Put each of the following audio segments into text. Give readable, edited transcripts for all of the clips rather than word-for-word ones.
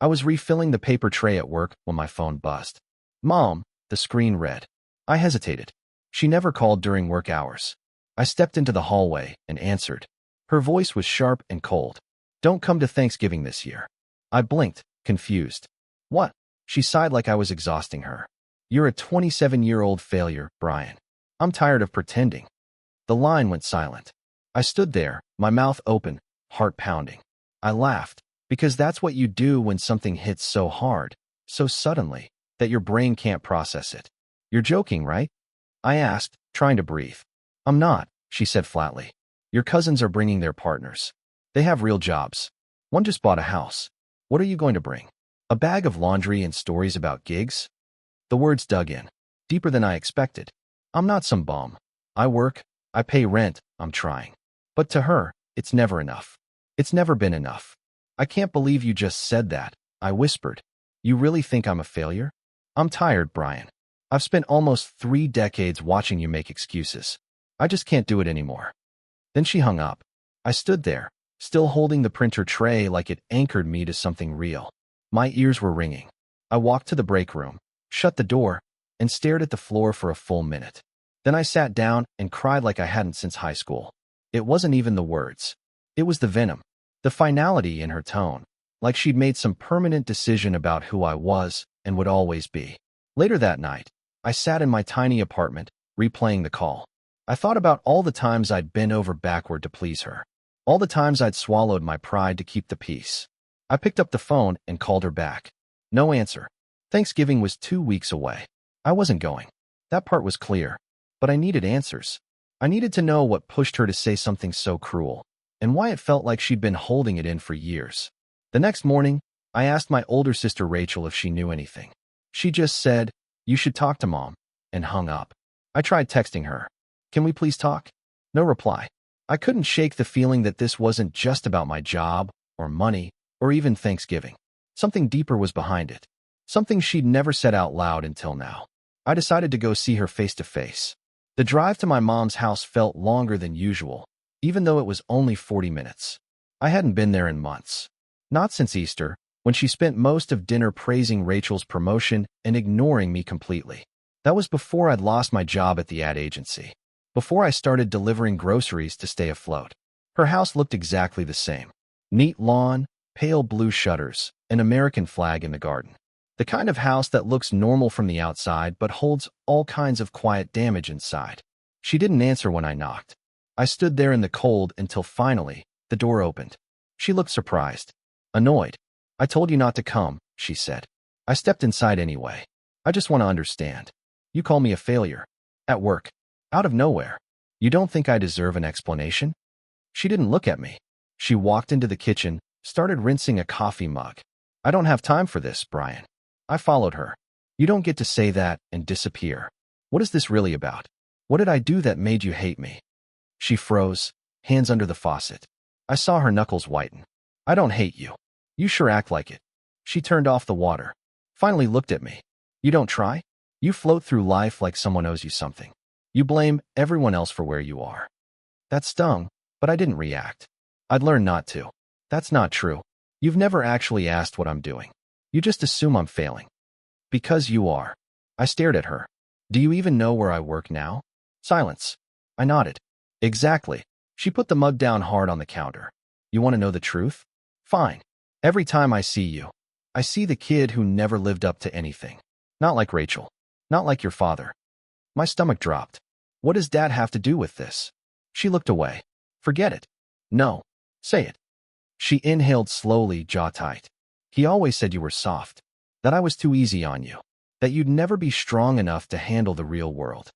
I was refilling the paper tray at work when my phone buzzed. Mom, the screen read. I hesitated. She never called during work hours. I stepped into the hallway and answered. Her voice was sharp and cold. Don't come to Thanksgiving this year. I blinked, confused. What? She sighed like I was exhausting her. You're a 27-year-old failure, Brian. I'm tired of pretending. The line went silent. I stood there, my mouth open, heart pounding. I laughed, because that's what you do when something hits so hard, so suddenly, that your brain can't process it. You're joking, right? I asked, trying to breathe. I'm not, she said flatly. Your cousins are bringing their partners. They have real jobs. One just bought a house. What are you going to bring? A bag of laundry and stories about gigs? The words dug in, deeper than I expected. I'm not some bum. I work, I pay rent, I'm trying. But to her, it's never enough. It's never been enough. I can't believe you just said that, I whispered. You really think I'm a failure? I'm tired, Brian. I've spent almost 3 decades watching you make excuses. I just can't do it anymore. Then she hung up. I stood there, still holding the printer tray like it anchored me to something real. My ears were ringing. I walked to the break room, shut the door, and stared at the floor for a full minute. Then I sat down and cried like I hadn't since high school. It wasn't even the words. It was the venom, the finality in her tone, like she'd made some permanent decision about who I was and would always be. Later that night, I sat in my tiny apartment, replaying the call. I thought about all the times I'd bent over backward to please her, all the times I'd swallowed my pride to keep the peace. I picked up the phone and called her back. No answer. Thanksgiving was 2 weeks away. I wasn't going. That part was clear. But I needed answers. I needed to know what pushed her to say something so cruel, and why it felt like she'd been holding it in for years. The next morning, I asked my older sister Rachel if she knew anything. She just said, "You should talk to Mom," and hung up. I tried texting her. "Can we please talk?" No reply. I couldn't shake the feeling that this wasn't just about my job, or money, or even Thanksgiving. Something deeper was behind it. Something she'd never said out loud until now. I decided to go see her face to face. The drive to my mom's house felt longer than usual, even though it was only 40 minutes. I hadn't been there in months. Not since Easter, when she spent most of dinner praising Rachel's promotion and ignoring me completely. That was before I'd lost my job at the ad agency. Before I started delivering groceries to stay afloat. Her house looked exactly the same. Neat lawn, pale blue shutters, an American flag in the garden. The kind of house that looks normal from the outside but holds all kinds of quiet damage inside. She didn't answer when I knocked. I stood there in the cold until finally, the door opened. She looked surprised. Annoyed. "I told you not to come," she said. I stepped inside anyway. "I just want to understand. You call me a failure. At work. Out of nowhere. You don't think I deserve an explanation?" She didn't look at me. She walked into the kitchen, started rinsing a coffee mug. "I don't have time for this, Brian." I followed her. "You don't get to say that and disappear. What is this really about? What did I do that made you hate me?" She froze, hands under the faucet. I saw her knuckles whiten. "I don't hate you. You sure act like it." She turned off the water. Finally looked at me. "You don't try? You float through life like someone owes you something. You blame everyone else for where you are." That stung, but I didn't react. I'd learned not to. "That's not true. You've never actually asked what I'm doing. You just assume I'm failing." "Because you are." I stared at her. "Do you even know where I work now?" Silence. I nodded. "Exactly." She put the mug down hard on the counter. "You want to know the truth? Fine. Every time I see you, I see the kid who never lived up to anything. Not like Rachel. Not like your father." My stomach dropped. "What does Dad have to do with this?" She looked away. "Forget it." "No. Say it." She inhaled slowly, jaw tight. "He always said you were soft. That I was too easy on you. That you'd never be strong enough to handle the real world."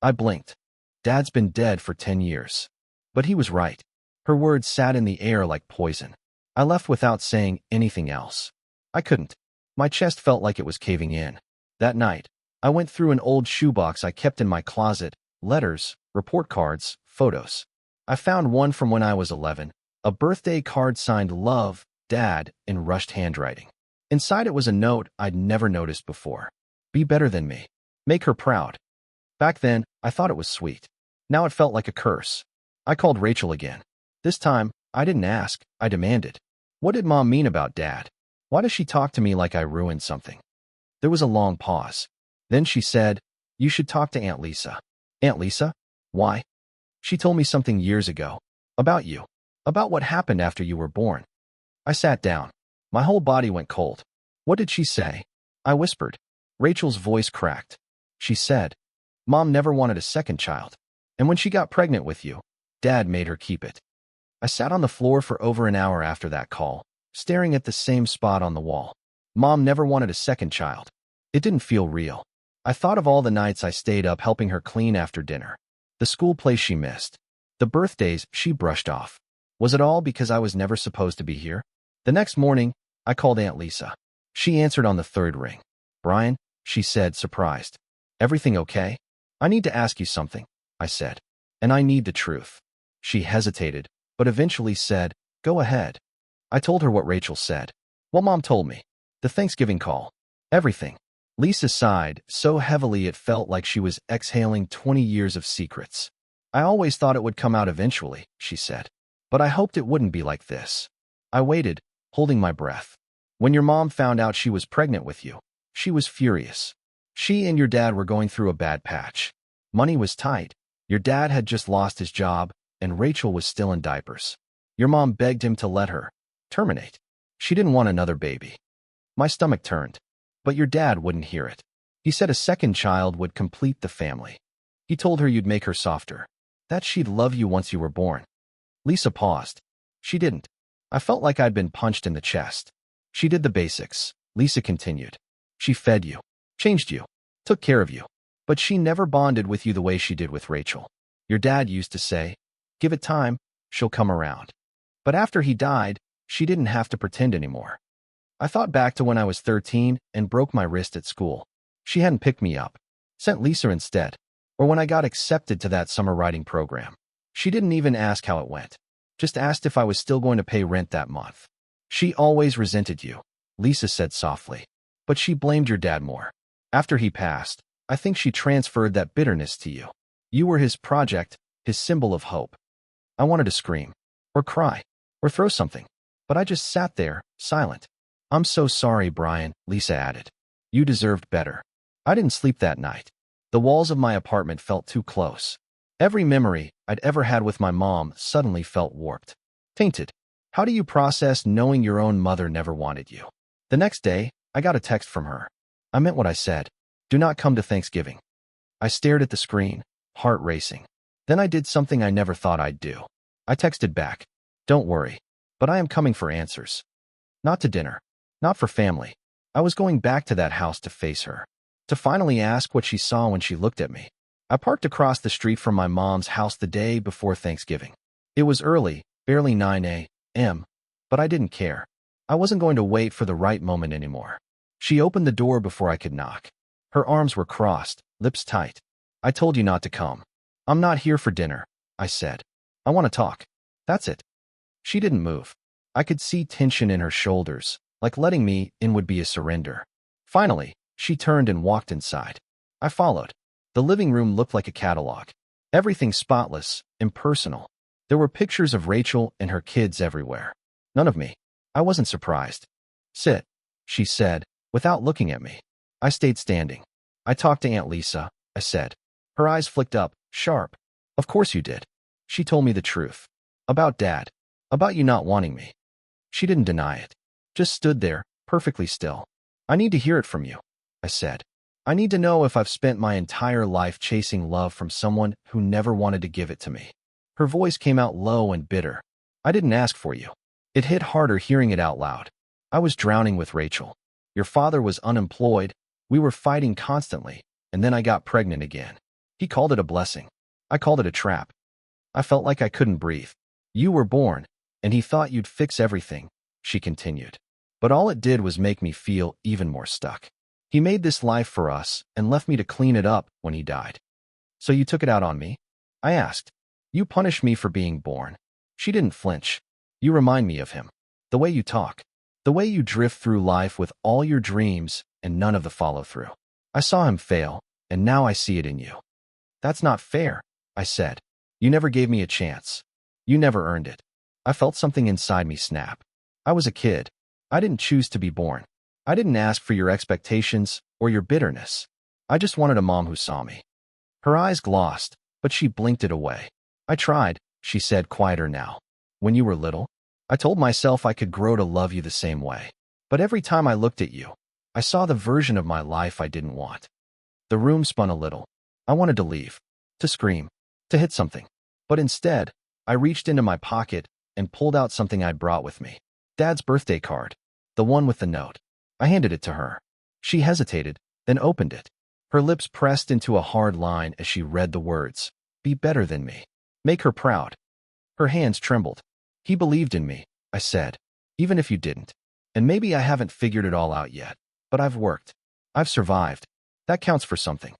I blinked. Dad's been dead for 10 years. But he was right. Her words sat in the air like poison. I left without saying anything else. I couldn't. My chest felt like it was caving in. That night, I went through an old shoebox I kept in my closet, letters, report cards, photos. I found one from when I was 11, a birthday card signed "Love, Dad," in rushed handwriting. Inside it was a note I'd never noticed before. "Be better than me. Make her proud." Back then, I thought it was sweet. Now it felt like a curse. I called Rachel again. This time, I didn't ask, I demanded. "What did Mom mean about Dad? Why does she talk to me like I ruined something? There was a long pause. Then she said, "You should talk to Aunt Lisa." Aunt Lisa? Why? She told me something years ago. About you. About what happened after you were born. I sat down. My whole body went cold. What did she say? I whispered. Rachel's voice cracked. She said, Mom never wanted a second child. And when she got pregnant with you, Dad made her keep it. I sat on the floor for over an hour after that call, staring at the same spot on the wall. Mom never wanted a second child. It didn't feel real. I thought of all the nights I stayed up helping her clean after dinner. The school plays she missed. The birthdays she brushed off. Was it all because I was never supposed to be here? The next morning, I called Aunt Lisa. She answered on the third ring. Brian, she said, surprised. Everything okay? I need to ask you something, I said. And I need the truth. She hesitated, but eventually said, Go ahead. I told her what Rachel said. What Mom told me. The Thanksgiving call. Everything. Lisa sighed, so heavily it felt like she was exhaling 20 years of secrets. I always thought it would come out eventually, she said. But I hoped it wouldn't be like this. I waited, holding my breath. When your mom found out she was pregnant with you, she was furious. She and your dad were going through a bad patch. Money was tight. Your dad had just lost his job, and Rachel was still in diapers. Your mom begged him to let her terminate. She didn't want another baby. My stomach turned. But your dad wouldn't hear it. He said a second child would complete the family. He told her you'd make her softer, that she'd love you once you were born. Lisa paused. She didn't. I felt like I'd been punched in the chest. She did the basics, Lisa continued. She fed you, changed you, took care of you. But she never bonded with you the way she did with Rachel. Your dad used to say, give it time, she'll come around. But after he died, she didn't have to pretend anymore. I thought back to when I was 13 and broke my wrist at school. She hadn't picked me up, sent Lisa instead. Or when I got accepted to that summer writing program. She didn't even ask how it went. Just asked if I was still going to pay rent that month. She always resented you, Lisa said softly. But she blamed your dad more. After he passed, I think she transferred that bitterness to you. You were his project, his symbol of hope. I wanted to scream, or cry, or throw something. But I just sat there, silent. I'm so sorry, Brian, Lisa added. You deserved better. I didn't sleep that night. The walls of my apartment felt too close. Every memory I'd ever had with my mom suddenly felt warped. Tainted. How do you process knowing your own mother never wanted you? The next day, I got a text from her. I meant what I said. Do not come to Thanksgiving. I stared at the screen, heart racing. Then I did something I never thought I'd do. I texted back. Don't worry, but I am coming for answers. Not to dinner. Not for family. I was going back to that house to face her. To finally ask what she saw when she looked at me. I parked across the street from my mom's house the day before Thanksgiving. It was early, barely 9 a.m., but I didn't care. I wasn't going to wait for the right moment anymore. She opened the door before I could knock. Her arms were crossed, lips tight. I told you not to come. I'm not here for dinner, I said. I want to talk. That's it. She didn't move. I could see tension in her shoulders, like letting me in would be a surrender. Finally, she turned and walked inside. I followed. The living room looked like a catalog. Everything spotless, impersonal. There were pictures of Rachel and her kids everywhere. None of me. I wasn't surprised. Sit, she said, without looking at me. I stayed standing. I talked to Aunt Lisa, I said. Her eyes flicked up, sharp. Of course you did. She told me the truth. About Dad. About you not wanting me. She didn't deny it. Just stood there, perfectly still. I need to hear it from you, I said. I need to know if I've spent my entire life chasing love from someone who never wanted to give it to me. Her voice came out low and bitter. I didn't ask for you. It hit harder hearing it out loud. I was drowning with Rachel. Your father was unemployed. We were fighting constantly, and then I got pregnant again. He called it a blessing. I called it a trap. I felt like I couldn't breathe. You were born, and he thought you'd fix everything, she continued. But all it did was make me feel even more stuck. He made this life for us and left me to clean it up when he died. So you took it out on me? I asked. You punished me for being born. She didn't flinch. You remind me of him. The way you talk. The way you drift through life with all your dreams and none of the follow-through. I saw him fail, and now I see it in you. That's not fair, I said. You never gave me a chance. You never earned it. I felt something inside me snap. I was a kid. I didn't choose to be born. I didn't ask for your expectations or your bitterness. I just wanted a mom who saw me. Her eyes glossed, but she blinked it away. I tried, she said, quieter now. When you were little, I told myself I could grow to love you the same way. But every time I looked at you, I saw the version of my life I didn't want. The room spun a little. I wanted to leave, to scream, to hit something. But instead, I reached into my pocket and pulled out something I'd brought with me. Dad's birthday card, the one with the note. I handed it to her. She hesitated, then opened it. Her lips pressed into a hard line as she read the words, "Be better than me. Make her proud." Her hands trembled. "He believed in me," I said, "even if you didn't. And maybe I haven't figured it all out yet, but I've worked. I've survived. That counts for something."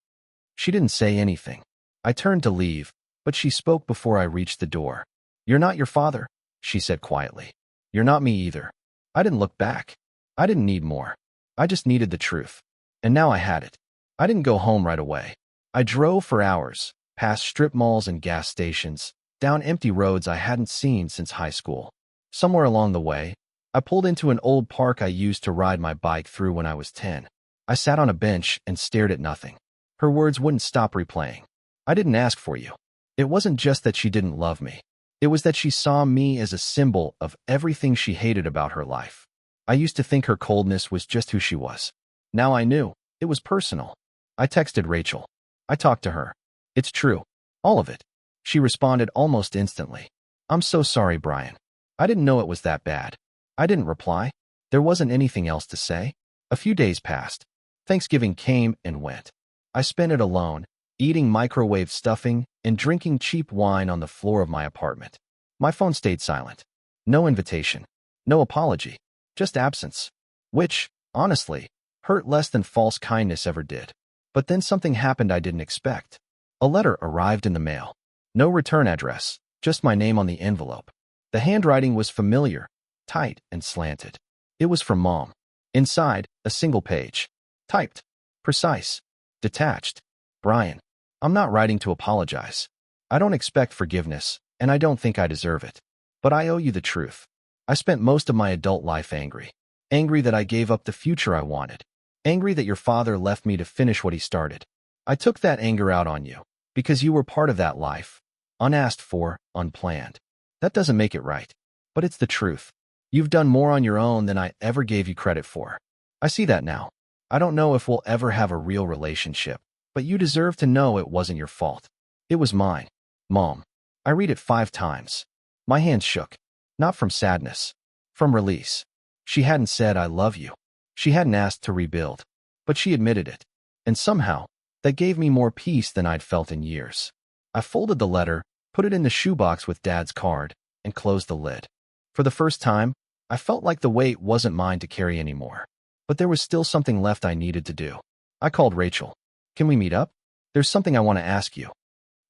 She didn't say anything. I turned to leave, but she spoke before I reached the door. "You're not your father," she said quietly. "You're not me either." I didn't look back. I didn't need more. I just needed the truth. And now I had it. I didn't go home right away. I drove for hours, past strip malls and gas stations, down empty roads I hadn't seen since high school. Somewhere along the way, I pulled into an old park I used to ride my bike through when I was 10. I sat on a bench and stared at nothing. Her words wouldn't stop replaying. "I didn't ask for you." It wasn't just that she didn't love me. It was that she saw me as a symbol of everything she hated about her life. I used to think her coldness was just who she was. Now I knew. It was personal. I texted Rachel. I talked to her. "It's true. All of it." She responded almost instantly. "I'm so sorry, Brian. I didn't know it was that bad." I didn't reply. There wasn't anything else to say. A few days passed. Thanksgiving came and went. I spent it alone, eating microwave stuffing and drinking cheap wine on the floor of my apartment. My phone stayed silent. No invitation. No apology. Just absence. Which, honestly, hurt less than false kindness ever did. But then something happened I didn't expect. A letter arrived in the mail. No return address, just my name on the envelope. The handwriting was familiar, tight and slanted. It was from Mom. Inside, a single page. Typed. Precise. Detached. "Brian, I'm not writing to apologize. I don't expect forgiveness, and I don't think I deserve it. But I owe you the truth. I spent most of my adult life angry. Angry that I gave up the future I wanted. Angry that your father left me to finish what he started. I took that anger out on you, because you were part of that life. Unasked for, unplanned. That doesn't make it right. But it's the truth. You've done more on your own than I ever gave you credit for. I see that now. I don't know if we'll ever have a real relationship, but you deserve to know it wasn't your fault. It was mine. Mom." I read it 5 times. My hands shook. Not from sadness. From release. She hadn't said "I love you." She hadn't asked to rebuild. But she admitted it. And somehow, that gave me more peace than I'd felt in years. I folded the letter, put it in the shoebox with Dad's card, and closed the lid. For the first time, I felt like the weight wasn't mine to carry anymore. But there was still something left I needed to do. I called Rachel. "Can we meet up? There's something I want to ask you."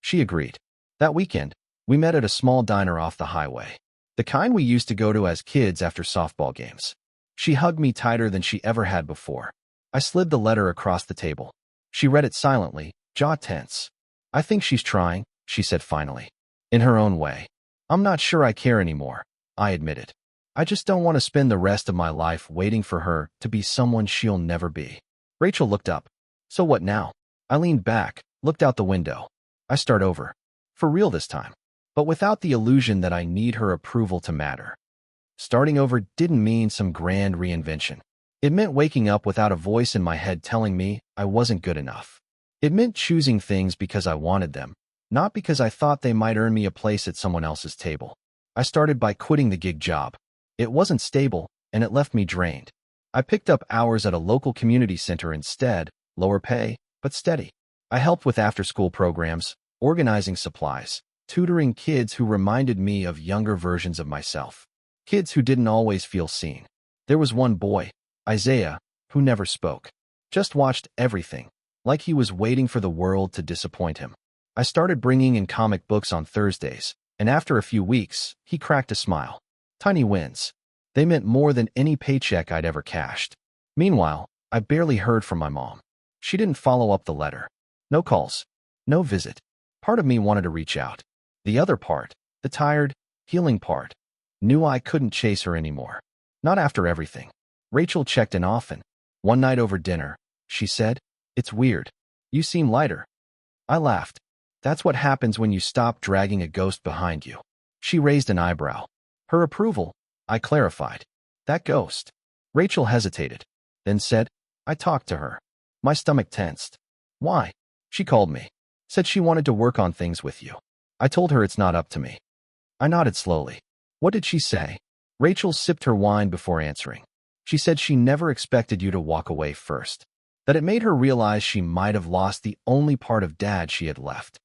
She agreed. That weekend, we met at a small diner off the highway. The kind we used to go to as kids after softball games. She hugged me tighter than she ever had before. I slid the letter across the table. She read it silently, jaw tense. "I think she's trying," she said finally. "In her own way. I'm not sure I care anymore," I admitted. "I just don't want to spend the rest of my life waiting for her to be someone she'll never be." Rachel looked up. "So what now?" I leaned back, looked out the window. I start over. For real this time. But without the illusion that I need her approval to matter. Starting over didn't mean some grand reinvention. It meant waking up without a voice in my head telling me I wasn't good enough. It meant choosing things because I wanted them, not because I thought they might earn me a place at someone else's table. I started by quitting the gig job. It wasn't stable, and it left me drained. I picked up hours at a local community center instead, lower pay, but steady. I helped with after-school programs, organizing supplies, tutoring kids who reminded me of younger versions of myself. Kids who didn't always feel seen. There was one boy, Isaiah, who never spoke. Just watched everything, like he was waiting for the world to disappoint him. I started bringing in comic books on Thursdays, and after a few weeks, he cracked a smile. Tiny wins. They meant more than any paycheck I'd ever cashed. Meanwhile, I barely heard from my mom. She didn't follow up the letter. No calls. No visit. Part of me wanted to reach out. The other part, the tired, healing part, knew I couldn't chase her anymore. Not after everything. Rachel checked in often. One night over dinner, she said, "It's weird. You seem lighter." I laughed. "That's what happens when you stop dragging a ghost behind you." She raised an eyebrow. Her approval. I clarified. "That ghost." Rachel hesitated, then said, "I talked to her." My stomach tensed. "Why?" "She called me. Said she wanted to work on things with you." I told her it's not up to me. I nodded slowly. "What did she say?" Rachel sipped her wine before answering. "She said she never expected you to walk away first. That it made her realize she might have lost the only part of Dad she had left."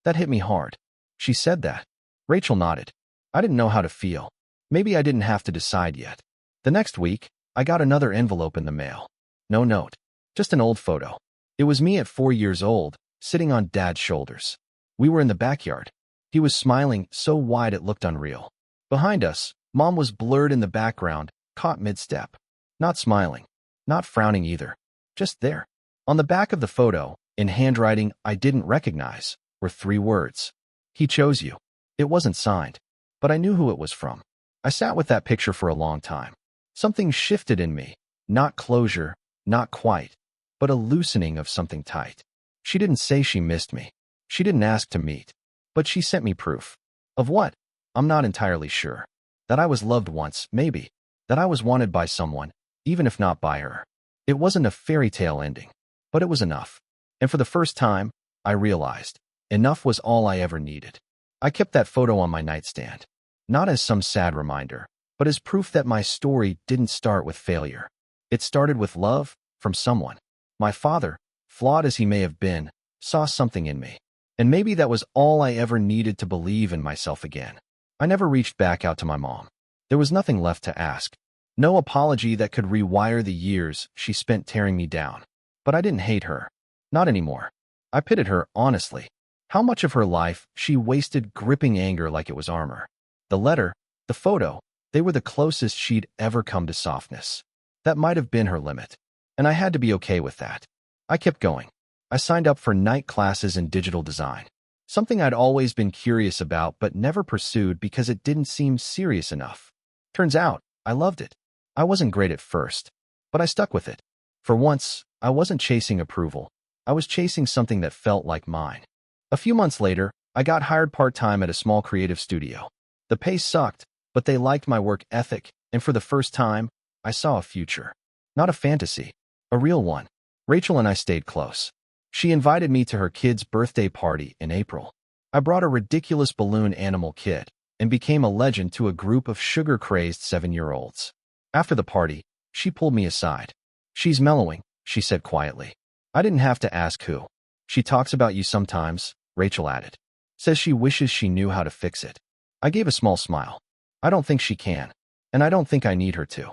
That hit me hard. "She said that?" Rachel nodded. I didn't know how to feel. Maybe I didn't have to decide yet. The next week, I got another envelope in the mail. No note. Just an old photo. It was me at 4 years old, sitting on Dad's shoulders. We were in the backyard. He was smiling so wide it looked unreal. Behind us, Mom was blurred in the background, caught mid-step. Not smiling. Not frowning either. Just there. On the back of the photo, in handwriting I didn't recognize, were 3 words. "He chose you." It wasn't signed, but I knew who it was from. I sat with that picture for a long time. Something shifted in me. Not closure, not quite, but a loosening of something tight. She didn't say she missed me. She didn't ask to meet. But she sent me proof. Of what? I'm not entirely sure. That I was loved once, maybe. That I was wanted by someone, even if not by her. It wasn't a fairy tale ending, but it was enough. And for the first time, I realized, enough was all I ever needed. I kept that photo on my nightstand. Not as some sad reminder, but as proof that my story didn't start with failure. It started with love from someone. My father, flawed as he may have been, saw something in me. And maybe that was all I ever needed to believe in myself again. I never reached back out to my mom. There was nothing left to ask. No apology that could rewire the years she spent tearing me down. But I didn't hate her. Not anymore. I pitied her, honestly. How much of her life she wasted gripping anger like it was armor. The letter, the photo, they were the closest she'd ever come to softness. That might have been her limit. And I had to be okay with that. I kept going. I signed up for night classes in digital design. Something I'd always been curious about but never pursued because it didn't seem serious enough. Turns out, I loved it. I wasn't great at first, but I stuck with it. For once, I wasn't chasing approval. I was chasing something that felt like mine. A few months later, I got hired part-time at a small creative studio. The pay sucked, but they liked my work ethic, and for the first time, I saw a future. Not a fantasy, a real one. Rachel and I stayed close. She invited me to her kid's birthday party in April. I brought a ridiculous balloon animal kit and became a legend to a group of sugar-crazed 7-year-olds. After the party, she pulled me aside. "She's mellowing," she said quietly. I didn't have to ask who. "She talks about you sometimes," Rachel added. "Says she wishes she knew how to fix it." I gave a small smile. "I don't think she can, and I don't think I need her to."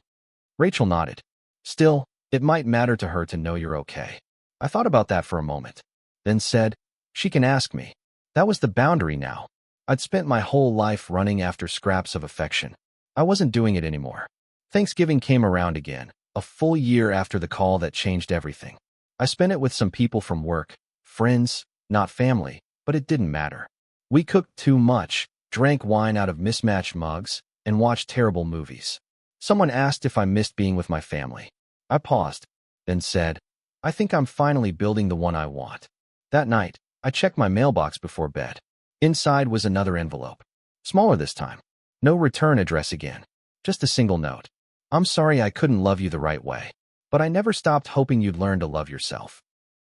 Rachel nodded. "Still, it might matter to her to know you're okay." I thought about that for a moment, then said, "She can ask me." That was the boundary now. I'd spent my whole life running after scraps of affection. I wasn't doing it anymore. Thanksgiving came around again, a full year after the call that changed everything. I spent it with some people from work, friends, not family, but it didn't matter. We cooked too much, drank wine out of mismatched mugs, and watched terrible movies. Someone asked if I missed being with my family. I paused, then said, "I think I'm finally building the one I want." That night, I checked my mailbox before bed. Inside was another envelope. Smaller this time. No return address again. Just a single note. "I'm sorry I couldn't love you the right way, but I never stopped hoping you'd learn to love yourself."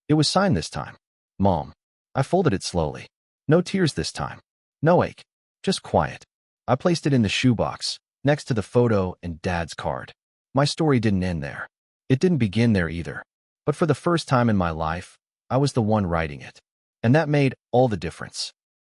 It was signed this time. Mom. I folded it slowly. No tears this time. No ache. Just quiet. I placed it in the shoebox, next to the photo and Dad's card. My story didn't end there. It didn't begin there either. But for the first time in my life, I was the one writing it. And that made all the difference.